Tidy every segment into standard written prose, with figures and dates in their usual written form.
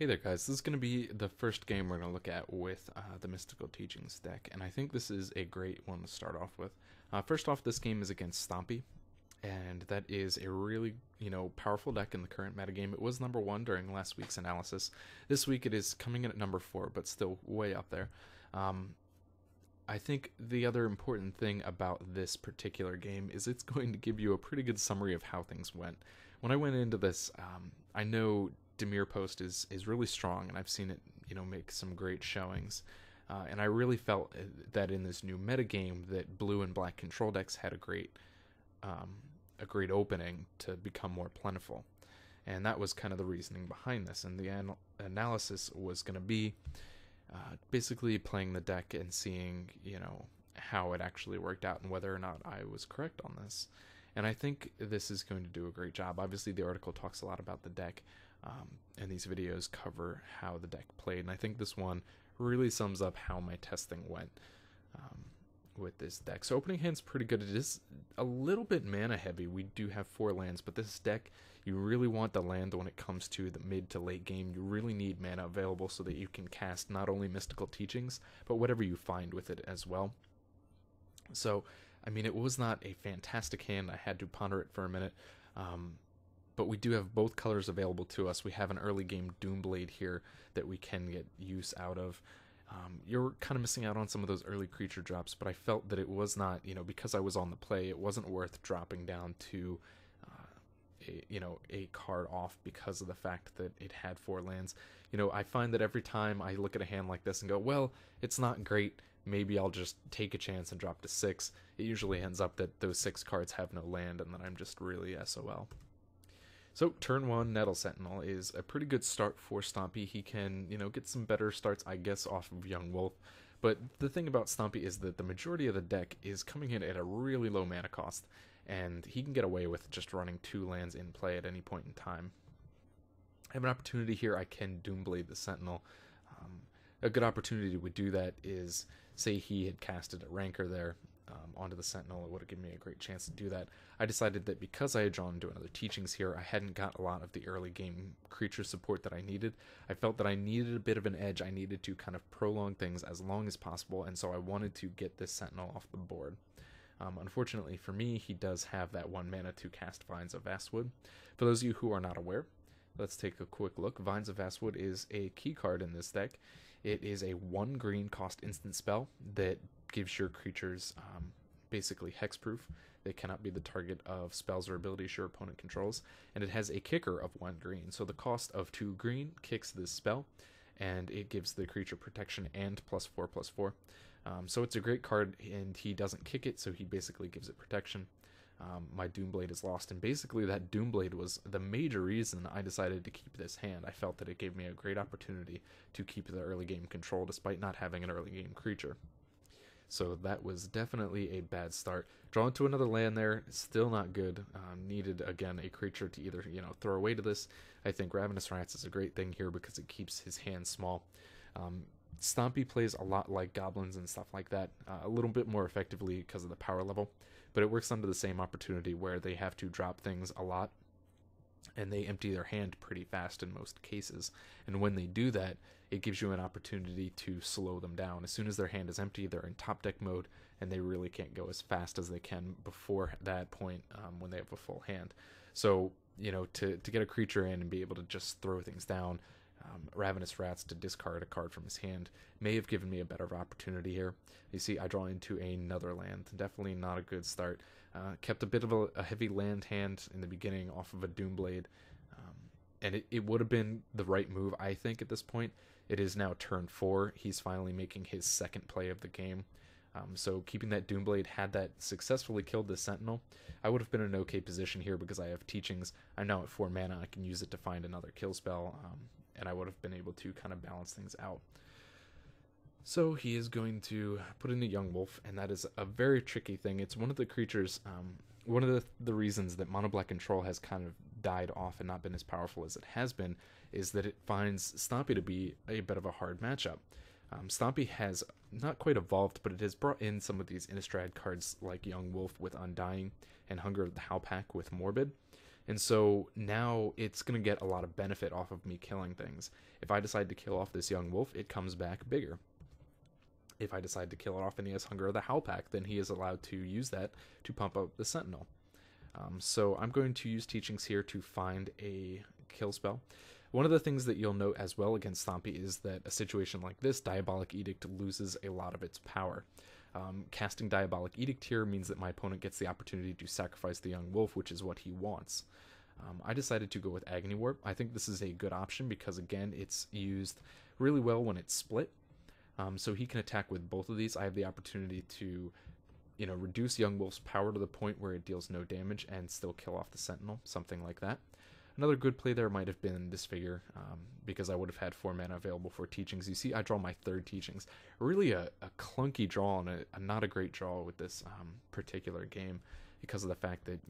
Hey there guys, this is going to be the first game we're going to look at with the Mystical Teachings deck, and I think this is a great one to start off with. First off, this game is against Stompy, and that is a really, powerful deck in the current metagame. It was number 1 during last week's analysis. This week it is coming in at number 4, but still way up there. I think the other important thing about this particular game is it's going to give you a pretty good summary of how things went. When I went into this, I know Demir Post is really strong, and I've seen it, make some great showings. And I really felt that in this new metagame that blue and black control decks had a great opening to become more plentiful. And that was kind of the reasoning behind this. And the analysis was going to be basically playing the deck and seeing, how it actually worked out and whether or not I was correct on this. And I think this is going to do a great job. Obviously, the article talks a lot about the deck, and these videos cover how the deck played. And I think this one really sums up how my testing went with this deck. So opening hand's pretty good. It is a little bit mana heavy. We do have 4 lands, but this deck, you really want the land when it comes to the mid to late game. You really need mana available so that you can cast not only Mystical Teachings, but whatever you find with it as well. So, it was not a fantastic hand. I had to ponder it for a minute. But we do have both colors available to us. We have an early game Doomblade here that we can get use out of. You're kind of missing out on some of those early creature drops, but I felt that it was not, because I was on the play, it wasn't worth dropping down to a card off because of the fact that it had 4 lands. I find that every time I look at a hand like this and go, well, it's not great, maybe I'll just take a chance and drop to 6. It usually ends up that those 6 cards have no land and then I'm just really SOL. So turn 1 Nettle Sentinel is a pretty good start for Stompy. He can, get some better starts, I guess, off of Young Wolf. But the thing about Stompy is that the majority of the deck is coming in at a really low mana cost, and he can get away with just running 2 lands in play at any point in time. I have an opportunity here. I can Doomblade the Sentinel. A good opportunity to do that is, say he had casted a Rancor there onto the Sentinel. It would have given me a great chance to do that. I decided that because I had drawn into another Teachings here, I hadn't got a lot of the early game creature support that I needed. I felt that I needed a bit of an edge. I needed to kind of prolong things as long as possible, and so I wanted to get this Sentinel off the board. Unfortunately for me, he does have that 1 mana to cast Vines of Vastwood. For those of you who are not aware, let's take a quick look. Vines of Vastwood is a key card in this deck. It is a 1 green cost instant spell that gives your creatures basically hexproof. They cannot be the target of spells or abilities your opponent controls, and it has a kicker of 1 green. So the cost of 2 green kicks this spell, and it gives the creature protection and +4/+4. So it's a great card, and he doesn't kick it, so he basically gives it protection. My Doomblade is lost, and basically that Doomblade was the major reason I decided to keep this hand. I felt that it gave me a great opportunity to keep the early game control despite not having an early game creature. So that was definitely a bad start. Drawn to another land there, still not good. Needed, again, a creature to either, throw away to this. I think Ravenous Rats is a great thing here because it keeps his hand small. Stompy plays a lot like Goblins and stuff like that, a little bit more effectively because of the power level, but it works under the same opportunity where they have to drop things a lot, and they empty their hand pretty fast in most cases. And when they do that, it gives you an opportunity to slow them down. As soon as their hand is empty, they're in top deck mode, and they really can't go as fast as they can before that point when they have a full hand. So, to get a creature in and be able to just throw things down, Ravenous Rats to discard a card from his hand may have given me a better opportunity here. You see, I draw into another land. Definitely not a good start. Kept a bit of a heavy land hand in the beginning off of a Doomblade, and it would have been the right move, I think, at this point. It is now turn 4. He's finally making his second play of the game. So keeping that Doomblade, had that successfully killed the Sentinel, I would have been in an okay position here because I have Teachings. I'm now at 4 mana. I can use it to find another kill spell, and I would have been able to kind of balance things out. So he is going to put in a Young Wolf, and that is a very tricky thing. It's one of the creatures, one of the reasons that Mono Black Control has kind of died off and not been as powerful as it has been, is that it finds Stompy to be a bit of a hard matchup. Stompy has not quite evolved, but it has brought in some of these Innistrad cards like Young Wolf with Undying and Hunger of the Howlpack with Morbid. And so now it's going to get a lot of benefit off of me killing things. If I decide to kill off this young wolf, it comes back bigger. If I decide to kill it off and he has Hunger of the Howl Pack, then he is allowed to use that to pump up the Sentinel. So I'm going to use teachings here to find a kill spell. One of the things that you'll note as well against Stompy is that a situation like this, Diabolic Edict loses a lot of its power. Casting Diabolic Edict here means that my opponent gets the opportunity to sacrifice the young wolf, which is what he wants. I decided to go with Agony Warp. I think this is a good option because, again, it's used really well when it's split. So he can attack with both of these. I have the opportunity to, reduce Young Wolf's power to the point where it deals no damage and still kill off the Sentinel, something like that. Another good play there might have been Disfigure, because I would have had 4 mana available for teachings. You see, I draw my 3rd teachings. Really a clunky draw and not a great draw with this particular game because of the fact that,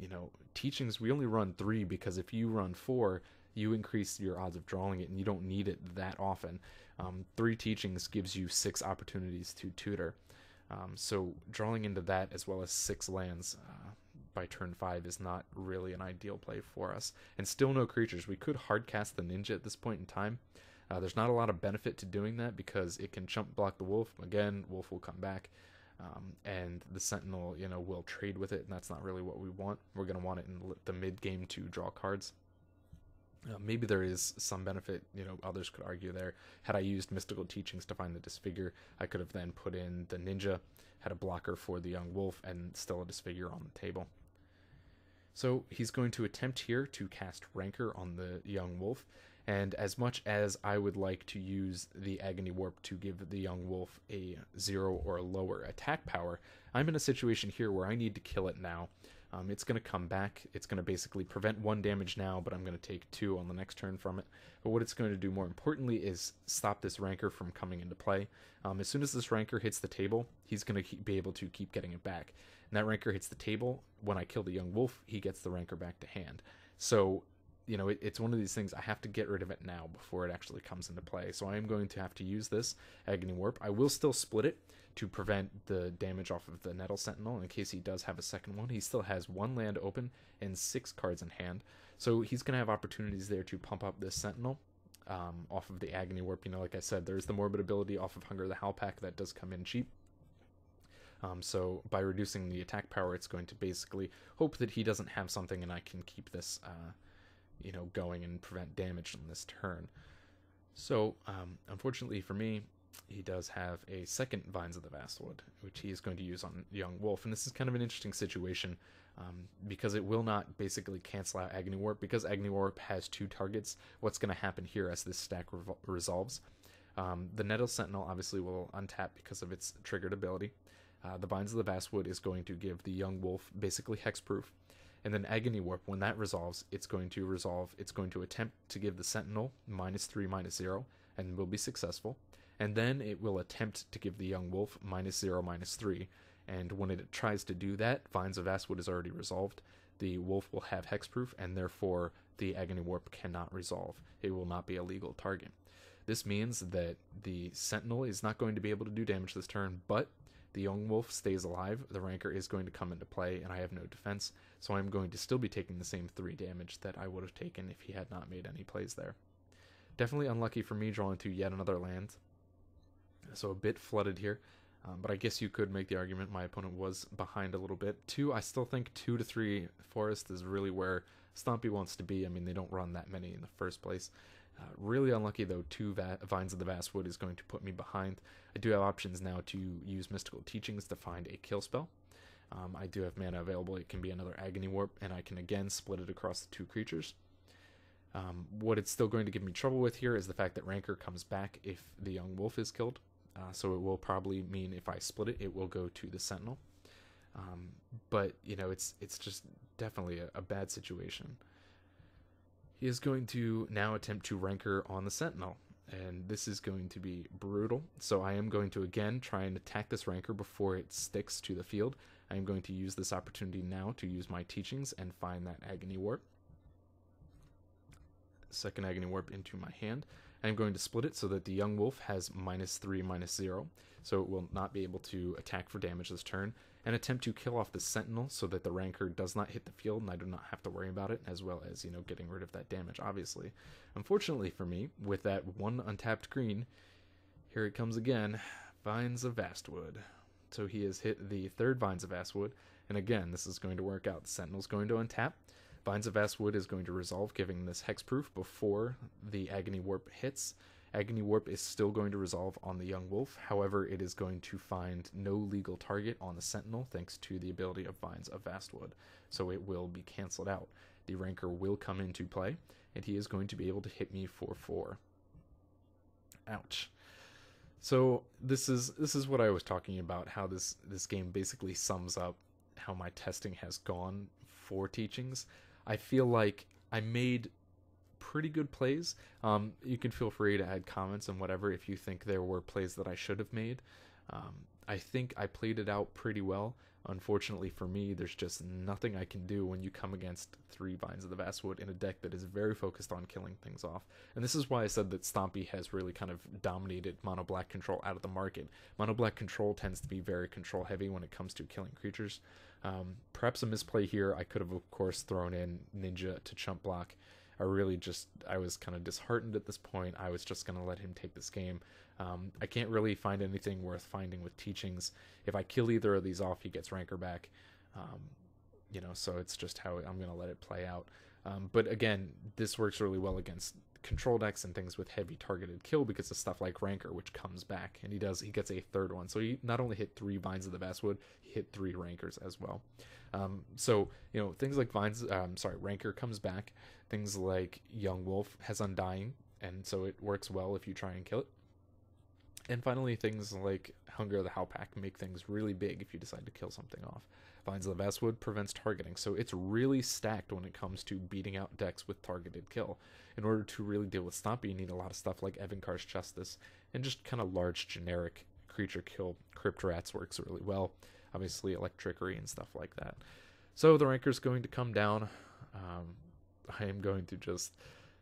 teachings, we only run 3 because if you run 4, you increase your odds of drawing it and you don't need it that often. 3 teachings gives you 6 opportunities to tutor. So drawing into that as well as 6 lands by turn 5 is not really an ideal play for us. And still no creatures. We could hard cast the Ninja at this point in time. There's not a lot of benefit to doing that because it can chump block the Wolf. Again, Wolf will come back. And the Sentinel, will trade with it, and that's not really what we want. We're going to want it in the mid-game to draw cards. Maybe there is some benefit, others could argue there. Had I used Mystical Teachings to find the Disfigure, I could have then put in the Ninja, had a blocker for the Young Wolf, and still a Disfigure on the table. So he's going to attempt here to cast Rancor on the Young Wolf, and as much as I would like to use the Agony Warp to give the Young Wolf a 0 or lower attack power, I'm in a situation here where I need to kill it now. It's going to come back. It's going to basically prevent 1 damage now, but I'm going to take 2 on the next turn from it. But what it's going to do more importantly is stop this Rancor from coming into play. As soon as this Rancor hits the table, he's going to be able to keep getting it back. And that Rancor hits the table. When I kill the Young Wolf, he gets the Rancor back to hand. So, it's one of these things. I have to get rid of it now before it actually comes into play. So I am going to have to use this Agony Warp. I will still split it to prevent the damage off of the Nettle Sentinel in case he does have a second one. He still has 1 land open and 6 cards in hand. So he's going to have opportunities there to pump up this Sentinel off of the Agony Warp. Like I said, there's the Morbid ability off of Hunger of the Howl Pack that does come in cheap. So by reducing the attack power, it's going to basically hope that he doesn't have something and I can keep this going and prevent damage on this turn. So, unfortunately for me, he does have a second Vines of the Vastwood, which he is going to use on Young Wolf. And this is kind of an interesting situation because it will not basically cancel out Agony Warp. Because Agony Warp has 2 targets, what's going to happen here as this stack resolves? The Nettle Sentinel obviously will untap because of its triggered ability. The Vines of the Vastwood is going to give the Young Wolf basically hexproof. And then Agony Warp, when that resolves, it's going to attempt to give the Sentinel -3, -0, and will be successful. And then it will attempt to give the Young Wolf -0, -3. And when it tries to do that, Vines of Vastwood is already resolved. The Wolf will have hexproof, and therefore the Agony Warp cannot resolve. It will not be a legal target. This means that the Sentinel is not going to be able to do damage this turn, but the Young Wolf stays alive, the Rancor is going to come into play, and I have no defense, so I'm going to still be taking the same 3 damage that I would have taken if he had not made any plays there. Definitely unlucky for me drawing to yet another land, so a bit flooded here, but I guess you could make the argument my opponent was behind a little bit. I still think 2 to 3 Forest is really where Stompy wants to be. I mean, they don't run that many in the first place. Really unlucky, though, 2 Vines of the Vastwood is going to put me behind. I do have options now to use Mystical Teachings to find a kill spell. I do have mana available. It can be another Agony Warp, and I can again split it across the 2 creatures. What it's still going to give me trouble with here is the fact that Rancor comes back if the Young Wolf is killed. So it will probably mean if I split it, it will go to the Sentinel. But, it's just definitely a bad situation. He is going to now attempt to Rancor on the Sentinel, and this is going to be brutal. So I am going to again try and attack this Rancor before it sticks to the field. I am going to use this opportunity now to use my teachings and find that Agony Warp. Second Agony Warp into my hand, I'm going to split it so that the young wolf has -3, -0, so it will not be able to attack for damage this turn, and attempt to kill off the sentinel so that the rancor does not hit the field and I do not have to worry about it, as well as, you know, getting rid of that damage, obviously. Unfortunately for me, with that one untapped green, here it comes again, Vines of Vastwood. So he has hit the third Vines of Vastwood, and again, this is going to work out. The Sentinel's going to untap. Vines of Vastwood is going to resolve, giving this hexproof before the Agony Warp hits. Agony Warp is still going to resolve on the Young Wolf. However, it is going to find no legal target on the Sentinel thanks to the ability of Vines of Vastwood. So it will be canceled out. The Rancor will come into play, and he is going to be able to hit me for 4. Ouch. So this is what I was talking about, how this game basically sums up how my testing has gone for teachings. I feel like I made pretty good plays. You can feel free to add comments and whatever if you think there were plays that I should have made. I think I played it out pretty well. Unfortunately for me, there's just nothing I can do when you come against 3 Vines of the Vastwood in a deck that is very focused on killing things off. And this is why I said that Stompy has really kind of dominated Mono Black control out of the market. Mono Black control tends to be very control heavy when it comes to killing creatures. Perhaps a misplay here. I could have, of course, thrown in Ninja to chump block. I was kind of disheartened at this point. I was just going to let him take this game. I can't really find anything worth finding with teachings. If I kill either of these off, he gets Rancor back. You know, so it's just how I'm going to let it play out. But again, this works really well against control decks and things with heavy targeted kill because of stuff like Rancor, which comes back, and he gets a third one. So he not only hit 3 Vines of the Vastwood, he hit 3 Rancors as well. So, you know, things like Rancor comes back. Things like Young Wolf has Undying, and so it works well if you try and kill it. And finally, things like Hunger of the Howpack make things really big if you decide to kill something off. Vines of the Vastwood prevents targeting, so it's really stacked when it comes to beating out decks with targeted kill. In order to really deal with Stompy, you need a lot of stuff like Evankar's Justice, and just kind of large generic creature kill. Crypt Rats works really well, obviously Electrickery and stuff like that. So the Rancor's going to come down. I am going to just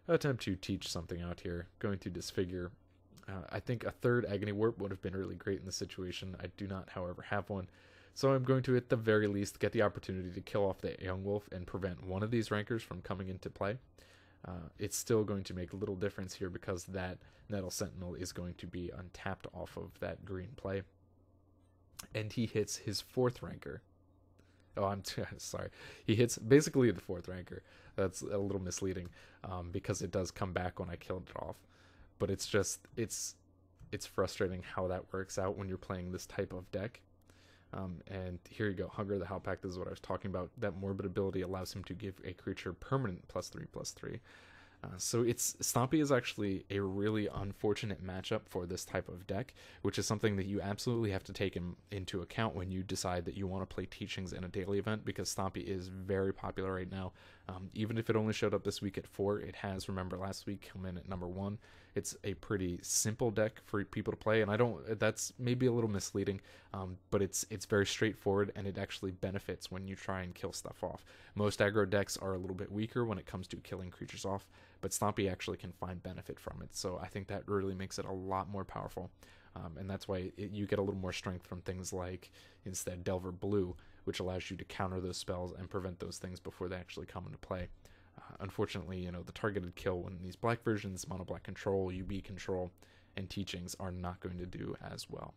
attempt to teach something out here, going to disfigure. I think a third Agony Warp would have been really great in this situation. I do not, however, have one. So I'm going to, at the very least, get the opportunity to kill off the Young Wolf and prevent one of these Rancors from coming into play. It's still going to make a little difference here because that Nettle Sentinel is going to be untapped off of that green play. And he hits his 4th Rancor. Oh, I'm sorry. He hits basically the 4th Rancor. That's a little misleading because it does come back when I killed it off. But it's just, it's frustrating how that works out when you're playing this type of deck. And here you go, Hunger of the Howpack, this is what I was talking about. That Morbid ability allows him to give a creature permanent +3/+3. So Stompy is actually a really unfortunate matchup for this type of deck, which is something that you absolutely have to take into account when you decide that you want to play Teachings in a daily event, because Stompy is very popular right now. Even if it only showed up this week at 4, it has, remember, last week come in at number 1. It's a pretty simple deck for people to play, and that's maybe a little misleading, but it's very straightforward, and it actually benefits when you try and kill stuff off. Most aggro decks are a little bit weaker when it comes to killing creatures off, but Stompy actually can find benefit from it, so I think that really makes it a lot more powerful, and that's why you get a little more strength from things like, instead, Delver Blue, which allows you to counter those spells and prevent those things before they actually come into play. Unfortunately, you know, the targeted kill when these black versions, Mono Black control, UB control, and Teachings are not going to do as well.